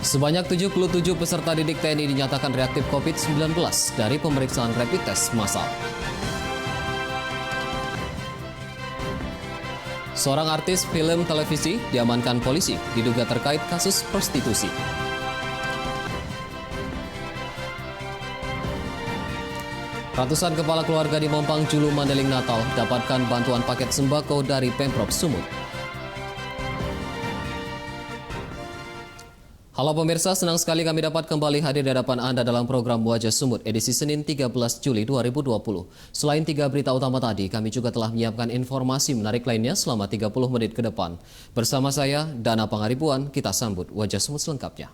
Sebanyak 77 peserta didik TNI dinyatakan reaktif COVID-19 dari pemeriksaan rapid test massal. Seorang artis film televisi diamankan polisi diduga terkait kasus prostitusi. Ratusan kepala keluarga di Mampang Julu Mandailing Natal dapatkan bantuan paket sembako dari Pemprov Sumut. Halo pemirsa, senang sekali kami dapat kembali hadir di hadapan Anda dalam program Wajah Sumut edisi Senin 13 Juli 2020. Selain 3 berita utama tadi, kami juga telah menyiapkan informasi menarik lainnya selama 30 menit ke depan. Bersama saya, Dana Pangaribuan, kita sambut Wajah Sumut selengkapnya.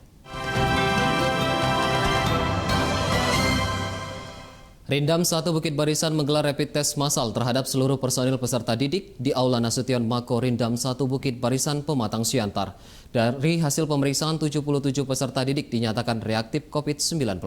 Rindam 1 Bukit Barisan menggelar rapid test massal terhadap seluruh personil peserta didik di Aula Nasution Mako Rindam 1 Bukit Barisan Pematang Siantar. Dari hasil pemeriksaan 77 peserta didik dinyatakan reaktif COVID-19.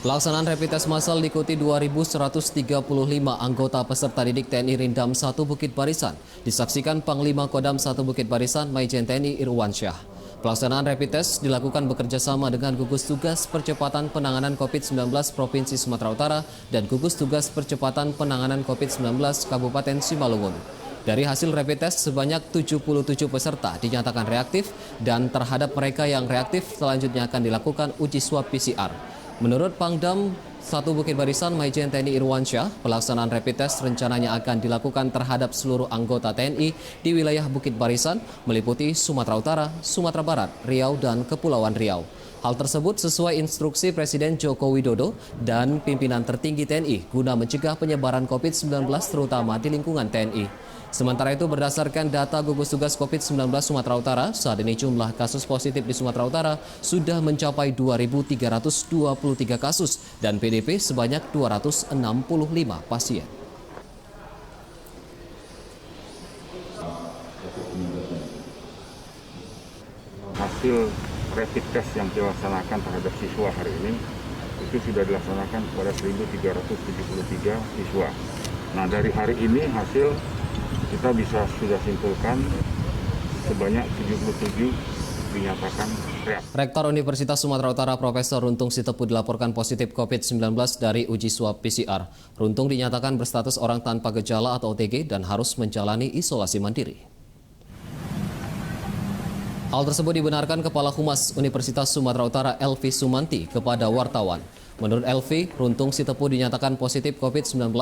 Pelaksanaan rapid test massal diikuti 2.135 anggota peserta didik TNI Rindam 1 Bukit Barisan, disaksikan Panglima Kodam 1 Bukit Barisan Maijen TNI Irwansyah. Pelaksanaan rapid test dilakukan bekerjasama dengan Gugus Tugas Percepatan Penanganan COVID-19 Provinsi Sumatera Utara dan Gugus Tugas Percepatan Penanganan COVID-19 Kabupaten Simalungun. Dari hasil rapid test, sebanyak 77 peserta dinyatakan reaktif dan terhadap mereka yang reaktif selanjutnya akan dilakukan uji swab PCR. Menurut Pangdam 1 Bukit Barisan Maijen TNI Irwansyah, pelaksanaan rapid test rencananya akan dilakukan terhadap seluruh anggota TNI di wilayah Bukit Barisan, meliputi Sumatera Utara, Sumatera Barat, Riau, dan Kepulauan Riau. Hal tersebut sesuai instruksi Presiden Joko Widodo dan pimpinan tertinggi TNI guna mencegah penyebaran COVID-19 terutama di lingkungan TNI. Sementara itu berdasarkan data Gugus Tugas COVID-19 Sumatera Utara, saat ini jumlah kasus positif di Sumatera Utara sudah mencapai 2.323 kasus dan PDP sebanyak 265 pasien. Hasil rapid test yang dilaksanakan terhadap siswa hari ini itu sudah dilaksanakan kepada 1.373 siswa. Nah, dari hari ini hasil kita sudah simpulkan sebanyak 77 dinyatakan reaktif. Rektor Universitas Sumatera Utara Profesor Runtung Sitepu dilaporkan positif COVID-19 dari uji swab PCR. Runtung dinyatakan berstatus orang tanpa gejala atau OTG dan harus menjalani isolasi mandiri. Hal tersebut dibenarkan Kepala Humas Universitas Sumatera Utara Elvi Sumanti kepada wartawan. Menurut Elvi, Runtung Sitepu dinyatakan positif COVID-19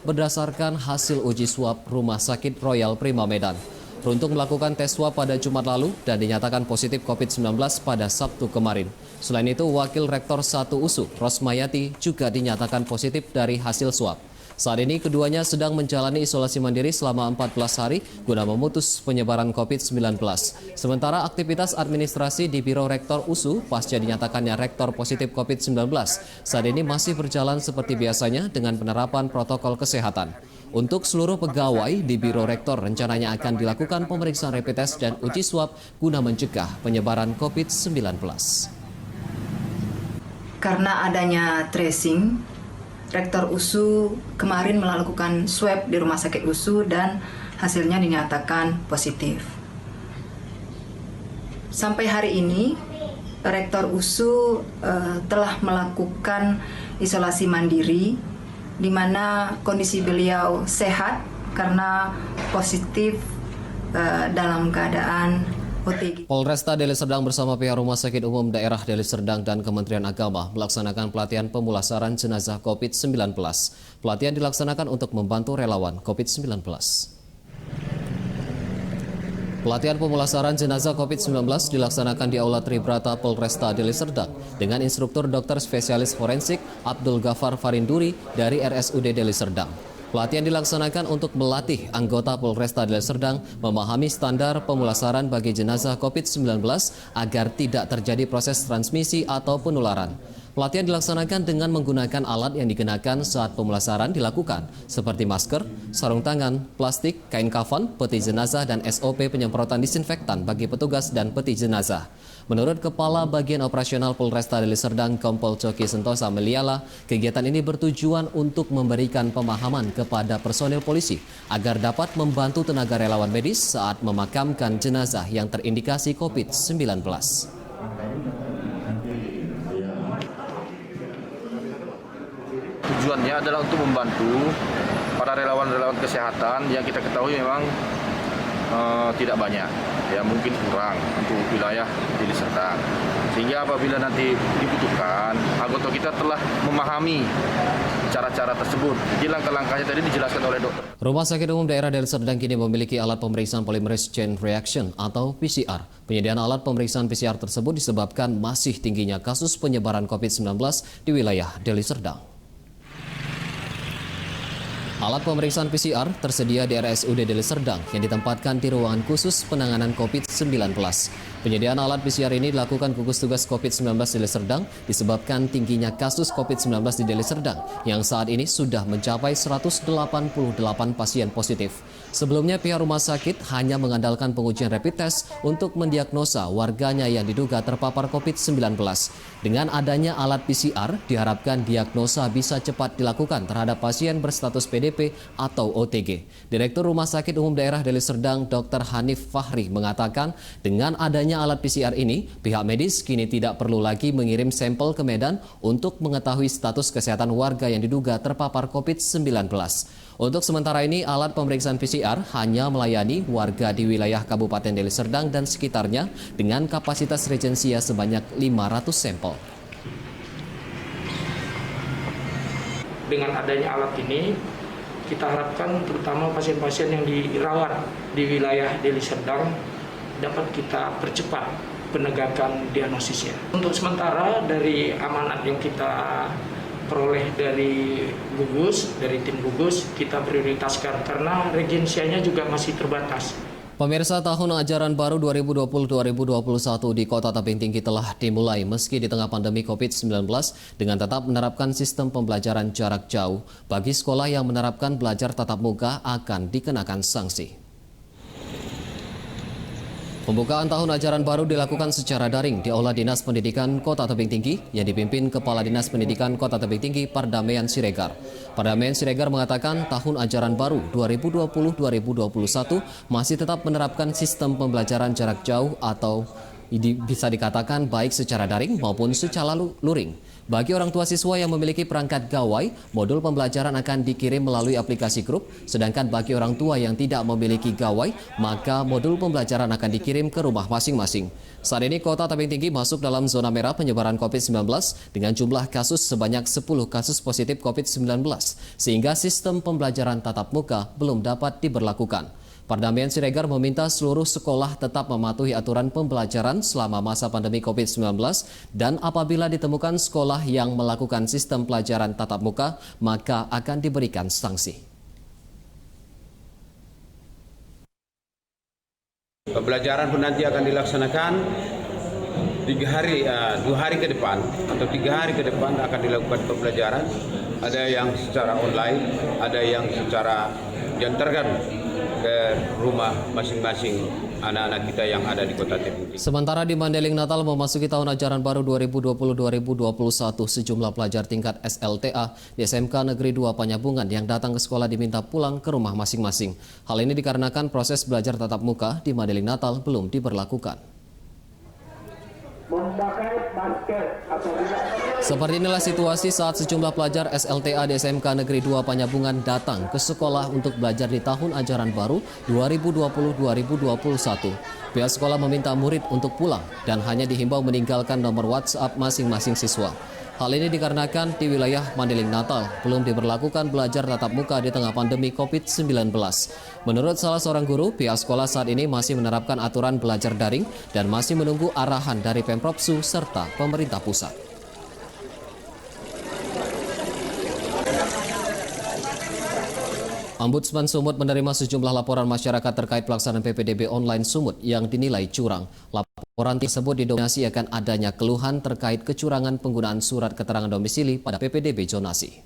berdasarkan hasil uji swab Rumah Sakit Royal Prima Medan. Runtung melakukan tes swab pada Jumat lalu dan dinyatakan positif COVID-19 pada Sabtu kemarin. Selain itu, Wakil Rektor 1 USU, Rosmayati, juga dinyatakan positif dari hasil swab. Saat ini keduanya sedang menjalani isolasi mandiri selama 14 hari guna memutus penyebaran COVID-19. Sementara aktivitas administrasi di Biro Rektor USU pasca dinyatakannya rektor positif COVID-19 saat ini masih berjalan seperti biasanya dengan penerapan protokol kesehatan. Untuk seluruh pegawai di Biro Rektor rencananya akan dilakukan pemeriksaan rapid test dan uji swab guna mencegah penyebaran COVID-19. Karena adanya tracing, Rektor USU kemarin melakukan swab di Rumah Sakit USU dan hasilnya dinyatakan positif. Sampai hari ini, Rektor USU telah melakukan isolasi mandiri, di mana kondisi beliau sehat karena positif dalam keadaan OTG. Polresta Deli Serdang bersama pihak Rumah Sakit Umum Daerah Deli Serdang dan Kementerian Agama melaksanakan pelatihan pemulasaran jenazah COVID-19. Pelatihan dilaksanakan untuk membantu relawan COVID-19. Pelatihan pemulasaran jenazah COVID-19 dilaksanakan di Aula Tribrata Polresta Deli Serdang dengan instruktur dokter spesialis forensik Abdul Ghaffar Farinduri dari RSUD Deli Serdang. Pelatihan dilaksanakan untuk melatih anggota Polresta Deli Serdang memahami standar pemulasaran bagi jenazah COVID-19 agar tidak terjadi proses transmisi atau penularan. Pelatihan dilaksanakan dengan menggunakan alat yang dikenakan saat pemulasaran dilakukan, seperti masker, sarung tangan, plastik, kain kafan, peti jenazah, dan SOP penyemprotan disinfektan bagi petugas dan peti jenazah. Menurut Kepala Bagian Operasional Polresta Deli Serdang Kompol Coki Sentosa Meliala, kegiatan ini bertujuan untuk memberikan pemahaman kepada personil polisi agar dapat membantu tenaga relawan medis saat memakamkan jenazah yang terindikasi COVID-19. Tujuannya adalah untuk membantu para relawan-relawan kesehatan yang kita ketahui memang tidak banyak, ya mungkin kurang untuk wilayah Deli Serdang. Sehingga apabila nanti dibutuhkan, anggota kita telah memahami cara-cara tersebut. Jadi langkah-langkahnya tadi dijelaskan oleh dokter. Rumah Sakit Umum Daerah Deli Serdang kini memiliki alat pemeriksaan polymerase chain reaction atau PCR. Penyediaan alat pemeriksaan PCR tersebut disebabkan masih tingginya kasus penyebaran COVID-19 di wilayah Deli Serdang. Alat pemeriksaan PCR tersedia di RSUD Deli Serdang yang ditempatkan di ruangan khusus penanganan COVID-19. Penyediaan alat PCR ini dilakukan gugus tugas COVID-19 Deli Serdang disebabkan tingginya kasus COVID-19 di Deli Serdang yang saat ini sudah mencapai 188 pasien positif. Sebelumnya pihak rumah sakit hanya mengandalkan pengujian rapid test untuk mendiagnosa warganya yang diduga terpapar COVID-19. Dengan adanya alat PCR, diharapkan diagnosa bisa cepat dilakukan terhadap pasien berstatus PDP atau OTG. Direktur Rumah Sakit Umum Daerah Deli Serdang Dr. Hanif Fahri mengatakan dengan adanya alat PCR ini, pihak medis kini tidak perlu lagi mengirim sampel ke Medan untuk mengetahui status kesehatan warga yang diduga terpapar COVID-19. Untuk sementara ini, alat pemeriksaan PCR hanya melayani warga di wilayah Kabupaten Deli Serdang dan sekitarnya dengan kapasitas regensia sebanyak 500 sampel. Dengan adanya alat ini, kita harapkan terutama pasien-pasien yang dirawat di wilayah Deli Serdang dapat kita percepat penegakan diagnosisnya. Untuk sementara dari amanat yang kita peroleh dari tim gugus, kita prioritaskan karena regensianya juga masih terbatas. Pemirsa, tahun ajaran baru 2020-2021 di Kota Tebing Tinggi telah dimulai meski di tengah pandemi COVID-19 dengan tetap menerapkan sistem pembelajaran jarak jauh. Bagi sekolah yang menerapkan belajar tatap muka akan dikenakan sanksi. Pembukaan tahun ajaran baru dilakukan secara daring di Aula Dinas Pendidikan Kota Tebing Tinggi yang dipimpin Kepala Dinas Pendidikan Kota Tebing Tinggi Pardamaian Siregar. Pardamaian Siregar mengatakan tahun ajaran baru 2020-2021 masih tetap menerapkan sistem pembelajaran jarak jauh atau bisa dikatakan baik secara daring maupun secara luring. Bagi orang tua siswa yang memiliki perangkat gawai, modul pembelajaran akan dikirim melalui aplikasi grup, sedangkan bagi orang tua yang tidak memiliki gawai, maka modul pembelajaran akan dikirim ke rumah masing-masing. Saat ini Kota Tebing Tinggi masuk dalam zona merah penyebaran COVID-19 dengan jumlah kasus sebanyak 10 kasus positif COVID-19, sehingga sistem pembelajaran tatap muka belum dapat diberlakukan. Pardamaian Siregar meminta seluruh sekolah tetap mematuhi aturan pembelajaran selama masa pandemi COVID-19 dan apabila ditemukan sekolah yang melakukan sistem pelajaran tatap muka, maka akan diberikan sanksi. Pembelajaran pun nanti akan dilaksanakan 2 hari ke depan atau 3 hari ke depan akan dilakukan pembelajaran. Ada yang secara online, ada yang secara diantarkan ke rumah masing-masing anak-anak kita yang ada di Kota Tebing Tinggi. Sementara di Mandailing Natal memasuki tahun ajaran baru 2020-2021, sejumlah pelajar tingkat SLTA di SMK Negeri 2 Panyabungan yang datang ke sekolah diminta pulang ke rumah masing-masing. Hal ini dikarenakan proses belajar tatap muka di Mandailing Natal belum diberlakukan. Seperti inilah situasi saat sejumlah pelajar SLTA di SMK Negeri 2 Panyabungan datang ke sekolah untuk belajar di tahun ajaran baru 2020-2021. Pihak sekolah meminta murid untuk pulang dan hanya dihimbau meninggalkan nomor WhatsApp masing-masing siswa. Hal ini dikarenakan di wilayah Mandailing Natal belum diberlakukan belajar tatap muka di tengah pandemi COVID-19. Menurut salah seorang guru, pihak sekolah saat ini masih menerapkan aturan belajar daring dan masih menunggu arahan dari Pemprovsu serta pemerintah pusat. Ombudsman Sumut menerima sejumlah laporan masyarakat terkait pelaksanaan PPDB online Sumut yang dinilai curang. Laporan tersebut didominasi akan adanya keluhan terkait kecurangan penggunaan surat keterangan domisili pada PPDB zonasi.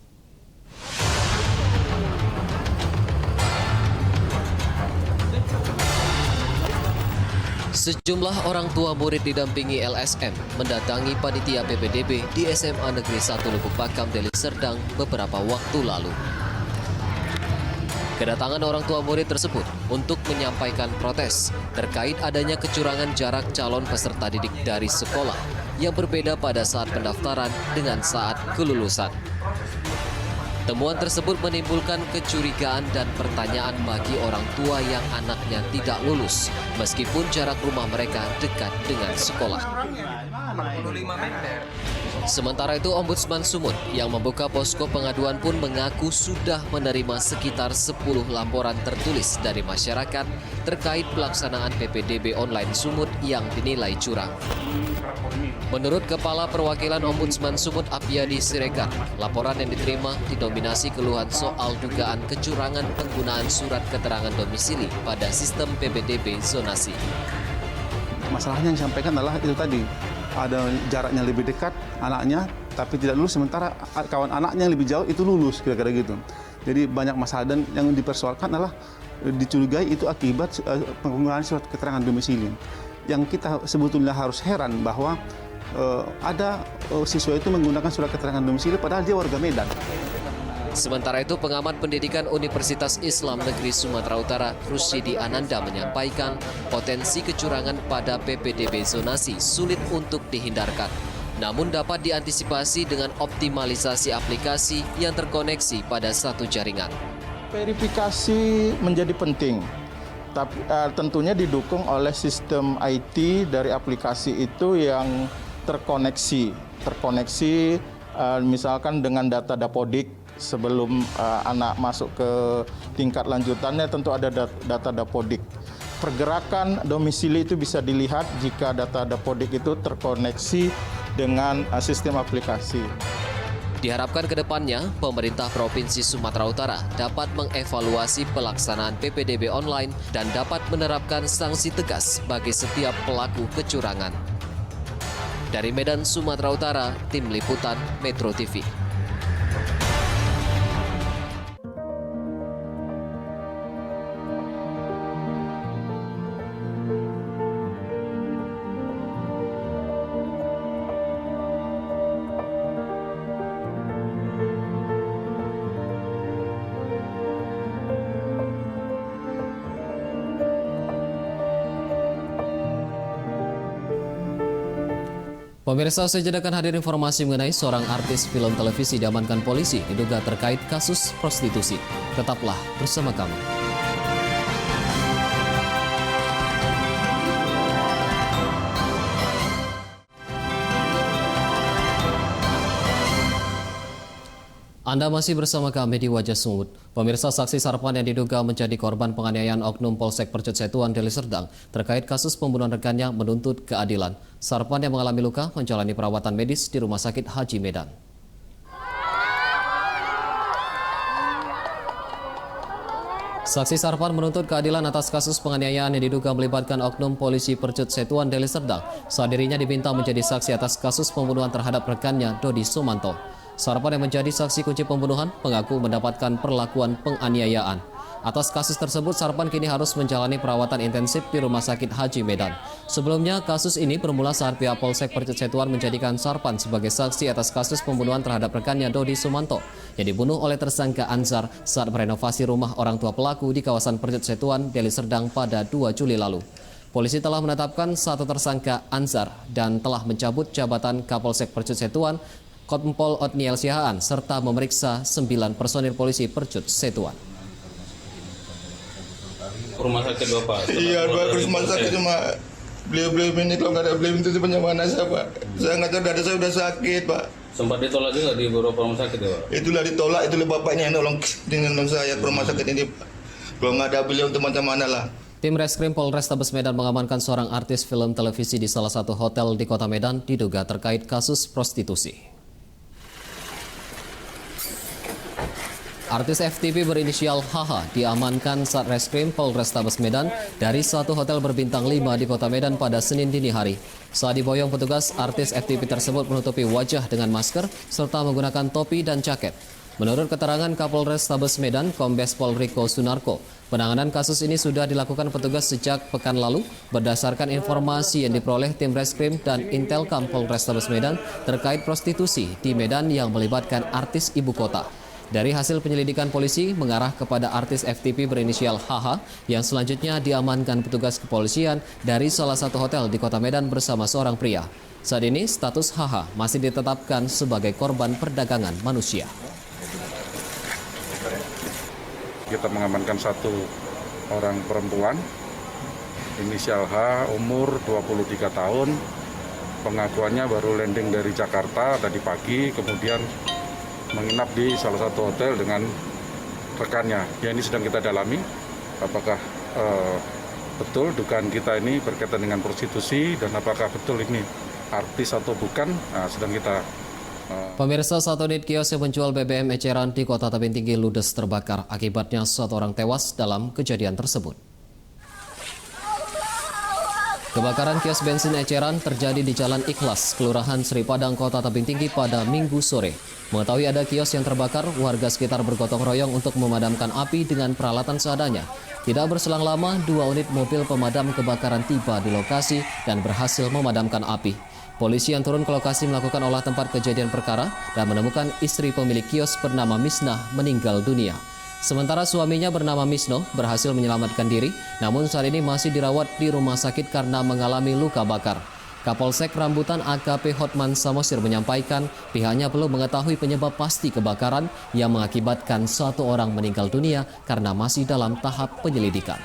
Sejumlah orang tua murid didampingi LSM mendatangi panitia PPDB di SMA Negeri 1 Lubuk Pakam, Deli Serdang beberapa waktu lalu. Kedatangan orang tua murid tersebut untuk menyampaikan protes terkait adanya kecurangan jarak calon peserta didik dari sekolah yang berbeda pada saat pendaftaran dengan saat kelulusan. Temuan tersebut menimbulkan kecurigaan dan pertanyaan bagi orang tua yang anaknya tidak lulus, meskipun jarak rumah mereka dekat dengan sekolah. Sementara itu, Ombudsman Sumut yang membuka posko pengaduan pun mengaku sudah menerima sekitar 10 laporan tertulis dari masyarakat terkait pelaksanaan PPDB online Sumut yang dinilai curang. Menurut Kepala Perwakilan Ombudsman Sumut Apiyadi Siregar, laporan yang diterima didominasi keluhan soal dugaan kecurangan penggunaan surat keterangan domisili pada sistem PPDB zonasi. Masalahnya yang disampaikan adalah itu tadi, ada jaraknya lebih dekat anaknya tapi tidak lulus, sementara kawan anaknya yang lebih jauh itu lulus, kira-kira gitu. Jadi banyak masalah dan yang dipersoalkan adalah dicurigai itu akibat penggunaan surat keterangan domisili. Yang kita sebetulnya harus heran bahwa ada siswa itu menggunakan surat keterangan domisili padahal dia warga Medan. Sementara itu, pengamat pendidikan Universitas Islam Negeri Sumatera Utara, Rusidi Ananda menyampaikan potensi kecurangan pada PPDB zonasi sulit untuk dihindarkan. Namun dapat diantisipasi dengan optimalisasi aplikasi yang terkoneksi pada satu jaringan. Verifikasi menjadi penting, tapi tentunya didukung oleh sistem IT dari aplikasi itu yang terkoneksi misalkan dengan data Dapodik. Sebelum anak masuk ke tingkat lanjutannya tentu ada data Dapodik. Pergerakan domisili itu bisa dilihat jika data Dapodik itu terkoneksi dengan sistem aplikasi. Diharapkan ke depannya, pemerintah Provinsi Sumatera Utara dapat mengevaluasi pelaksanaan PPDB online dan dapat menerapkan sanksi tegas bagi setiap pelaku kecurangan. Dari Medan, Sumatera Utara, Tim Liputan Metro TV. Pemirsa, saya jadikan hadir informasi mengenai seorang artis film televisi diamankan polisi diduga terkait kasus prostitusi. Tetaplah bersama kami. Anda masih bersama kami di Wajah Sumut. Pemirsa, saksi Sarpan yang diduga menjadi korban penganiayaan oknum Polsek Percut Setuan, Deli Serdang terkait kasus pembunuhan rekannya menuntut keadilan. Sarpan yang mengalami luka menjalani perawatan medis di Rumah Sakit Haji Medan. Saksi Sarpan menuntut keadilan atas kasus penganiayaan yang diduga melibatkan oknum polisi Percut Setuan, Deli Serdang saat dirinya diminta menjadi saksi atas kasus pembunuhan terhadap rekannya Dodi Sumanto. Sarpan yang menjadi saksi kunci pembunuhan mengaku mendapatkan perlakuan penganiayaan. Atas kasus tersebut, Sarpan kini harus menjalani perawatan intensif di Rumah Sakit Haji Medan. Sebelumnya, kasus ini bermula saat pihak Polsek Percut Setuan menjadikan Sarpan sebagai saksi atas kasus pembunuhan terhadap rekannya Dodi Sumanto yang dibunuh oleh tersangka Anzar saat merenovasi rumah orang tua pelaku di kawasan Percut Setuan, Deli Serdang pada 2 Juli lalu. Polisi telah menetapkan satu tersangka Anzar dan telah mencabut jabatan Kapolsek Percut Setuan Kompol Otniel Sihaan serta memeriksa 9 personil polisi Percut Setuan. Rumah sakit Bapak? Iya, rumah sakit cuma beliau ini kalau nggak ada beliau itu punya mana saya Pak. Saya nggak tahu dada saya udah sakit Pak. Sempat ditolak juga di beberapa rumah sakit ya Pak? Itulah ditolak, itulah bapaknya yang nolong dengan saya ke rumah sakit ini Pak. Kalau nggak ada beliau untuk macam mana lah. Tim Reskrim Polrestabes Medan mengamankan seorang artis film televisi di salah satu hotel di Kota Medan diduga terkait kasus prostitusi. Artis FTP berinisial HH diamankan Satreskrim Polrestabes Medan dari satu hotel berbintang 5 di kota Medan pada Senin dini hari. Saat diboyong petugas, artis FTP tersebut menutupi wajah dengan masker serta menggunakan topi dan jaket. Menurut keterangan Kapolres Tabes Medan, Kombes Pol Riko Sunarko, penanganan kasus ini sudah dilakukan petugas sejak pekan lalu berdasarkan informasi yang diperoleh tim Reskrim dan Intelkam Polres Tabes Medan terkait prostitusi di Medan yang melibatkan artis ibu kota. Dari hasil penyelidikan polisi mengarah kepada artis FTP berinisial HH yang selanjutnya diamankan petugas kepolisian dari salah satu hotel di kota Medan bersama seorang pria. Saat ini status HH masih ditetapkan sebagai korban perdagangan manusia. Kita mengamankan satu orang perempuan, inisial H, umur 23 tahun, pengakuannya baru landing dari Jakarta tadi pagi, kemudian menginap di salah satu hotel dengan rekannya. Ya, ini sedang kita dalami, apakah betul dugaan kita ini berkaitan dengan prostitusi dan apakah betul ini artis atau bukan, sedang kita. Pemirsa, satu unit kios yang menjual BBM eceran di Kota Tebing Tinggi ludes terbakar. Akibatnya satu orang tewas dalam kejadian tersebut. Kebakaran kios bensin eceran terjadi di Jalan Ikhlas, Kelurahan Sri Padang, Kota Tebing Tinggi pada Minggu sore. Mengetahui ada kios yang terbakar, warga sekitar bergotong royong untuk memadamkan api dengan peralatan seadanya. Tidak berselang lama, 2 unit mobil pemadam kebakaran tiba di lokasi dan berhasil memadamkan api. Polisi yang turun ke lokasi melakukan olah tempat kejadian perkara dan menemukan istri pemilik kios bernama Misnah meninggal dunia. Sementara suaminya bernama Misno berhasil menyelamatkan diri, namun saat ini masih dirawat di rumah sakit karena mengalami luka bakar. Kapolsek Rambutan AKP Hotman Samosir menyampaikan pihaknya belum mengetahui penyebab pasti kebakaran yang mengakibatkan satu orang meninggal dunia karena masih dalam tahap penyelidikan.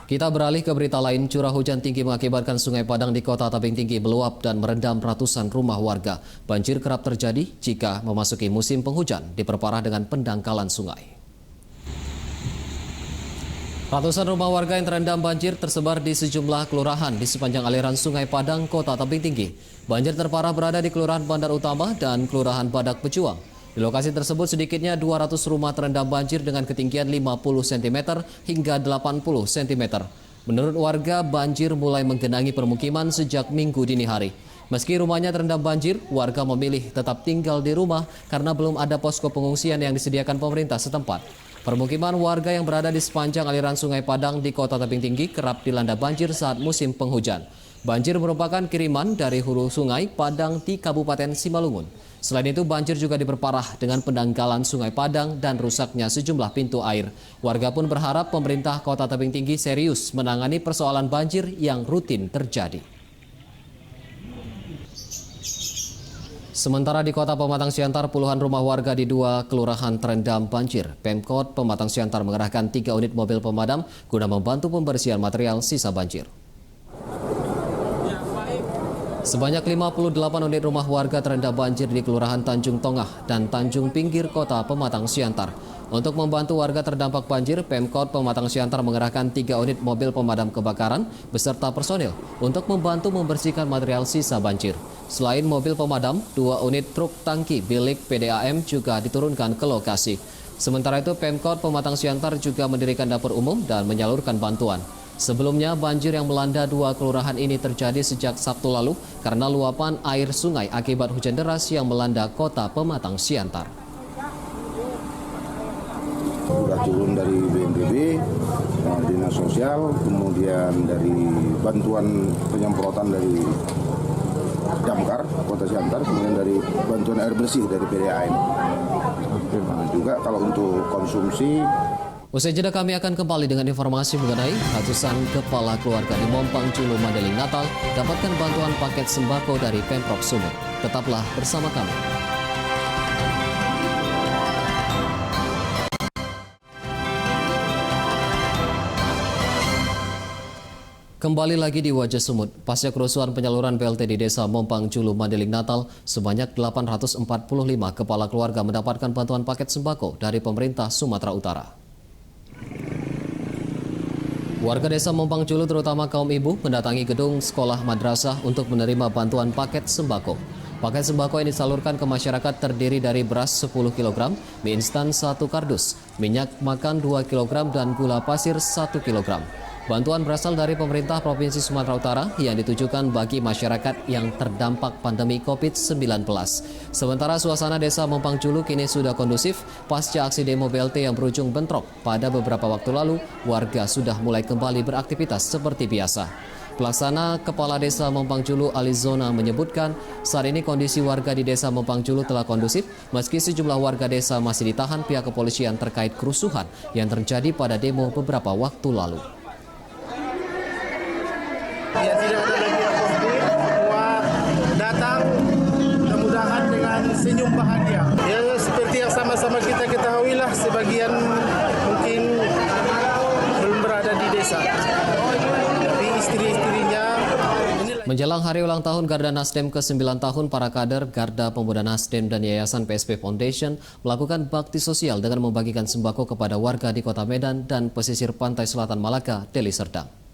Kita beralih ke berita lain. Curah hujan tinggi mengakibatkan Sungai Padang di Kota Tebing Tinggi meluap dan merendam ratusan rumah warga. Banjir kerap terjadi jika memasuki musim penghujan, diperparah dengan pendangkalan sungai. Ratusan rumah warga yang terendam banjir tersebar di sejumlah kelurahan di sepanjang aliran Sungai Padang, Kota Tebing Tinggi. Banjir terparah berada di Kelurahan Bandar Utama dan Kelurahan Badak Pejuang. Di lokasi tersebut sedikitnya 200 rumah terendam banjir dengan ketinggian 50 cm hingga 80 cm. Menurut warga, banjir mulai menggenangi permukiman sejak Minggu dini hari. Meski rumahnya terendam banjir, warga memilih tetap tinggal di rumah karena belum ada posko pengungsian yang disediakan pemerintah setempat. Permukiman warga yang berada di sepanjang aliran Sungai Padang di Kota Tebing Tinggi kerap dilanda banjir saat musim penghujan. Banjir merupakan kiriman dari hulu Sungai Padang di Kabupaten Simalungun. Selain itu, banjir juga diperparah dengan pendangkalan Sungai Padang dan rusaknya sejumlah pintu air. Warga pun berharap pemerintah Kota Tebing Tinggi serius menangani persoalan banjir yang rutin terjadi. Sementara di Kota Pematang Siantar, puluhan rumah warga di 2 kelurahan terendam banjir. Pemkot Pematang Siantar mengerahkan 3 unit mobil pemadam guna membantu pembersihan material sisa banjir. Sebanyak 58 unit rumah warga terendam banjir di Kelurahan Tanjung Tongah dan Tanjung Pinggir Kota Pematang Siantar. Untuk membantu warga terdampak banjir, Pemkot Pematang Siantar mengerahkan 3 unit mobil pemadam kebakaran beserta personil untuk membantu membersihkan material sisa banjir. Selain mobil pemadam, 2 unit truk tangki bilik PDAM juga diturunkan ke lokasi. Sementara itu, Pemkot Pematang Siantar juga mendirikan dapur umum dan menyalurkan bantuan. Sebelumnya, banjir yang melanda 2 kelurahan ini terjadi sejak Sabtu lalu karena luapan air sungai akibat hujan deras yang melanda Kota Pematang Siantar. Sudah turun dari BNPB, Dinas Sosial, kemudian dari bantuan penyemprotan dari Damkar, Kota Siantar, kemudian dari bantuan air bersih dari PDAM. Nah, juga kalau untuk konsumsi. Usai jeda kami akan kembali dengan informasi mengenai ratusan kepala keluarga di Mompang Julu Mandailing Natal dapatkan bantuan paket sembako dari Pemprov Sumut. Tetaplah bersama kami. Kembali lagi di Wajah Sumut. Pasca kerusuhan penyaluran BLT di Desa Mompang Julu Mandailing Natal, sebanyak 845 kepala keluarga mendapatkan bantuan paket sembako dari pemerintah Sumatera Utara. Warga desa Mompang Julu terutama kaum ibu mendatangi gedung sekolah madrasah untuk menerima bantuan paket sembako. Paket sembako yang disalurkan ke masyarakat terdiri dari beras 10 kg, mie instan 1 kardus, minyak makan 2 kg, dan gula pasir 1 kg. Bantuan berasal dari pemerintah Provinsi Sumatera Utara yang ditujukan bagi masyarakat yang terdampak pandemi COVID-19. Sementara suasana desa Mompang Julu kini sudah kondusif pasca aksi demo BLT yang berujung bentrok. Pada beberapa waktu lalu, warga sudah mulai kembali beraktivitas seperti biasa. Pelaksana Kepala Desa Mompang Julu Alizona menyebutkan saat ini kondisi warga di Desa Mompang Julu telah kondusif meski sejumlah warga desa masih ditahan pihak kepolisian terkait kerusuhan yang terjadi pada demo beberapa waktu lalu. Ya, tidak ada lagi yang positif, semua datang mudah-mudahan dengan senyum bahagia. Ya, seperti yang sama-sama kita ketahui lah, sebagian mungkin belum berada di desa. Tapi istri-istrinya... Menjelang hari ulang tahun Garda Nasdem ke-9 tahun, para kader Garda Pemuda Nasdem dan Yayasan PSP Foundation melakukan bakti sosial dengan membagikan sembako kepada warga di Kota Medan dan pesisir pantai selatan Malaka, Deli Serdang.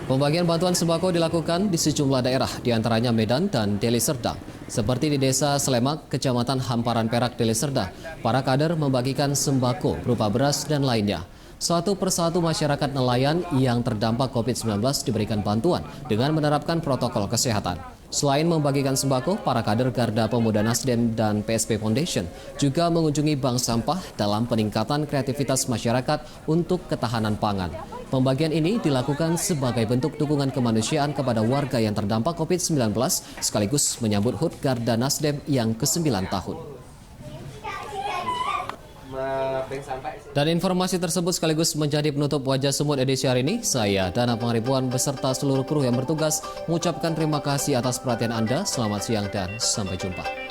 Pembagian bantuan sembako dilakukan di sejumlah daerah, diantaranya Medan dan Deli Serdang. Seperti di Desa Slemak, Kecamatan Hamparan Perak, Deli Serdang, para kader membagikan sembako berupa beras dan lainnya. Satu persatu masyarakat nelayan yang terdampak COVID-19 diberikan bantuan dengan menerapkan protokol kesehatan. Selain membagikan sembako, para kader Garda Pemuda Nasdem dan PSP Foundation juga mengunjungi bank sampah dalam peningkatan kreativitas masyarakat untuk ketahanan pangan. Pembagian ini dilakukan sebagai bentuk dukungan kemanusiaan kepada warga yang terdampak COVID-19 sekaligus menyambut HUT Garda Nasdem yang ke-9 tahun. Dan informasi tersebut sekaligus menjadi penutup Wajah Semut edisi hari ini. Saya Dana Pangaribuan beserta seluruh kru yang bertugas mengucapkan terima kasih atas perhatian Anda. Selamat siang dan sampai jumpa.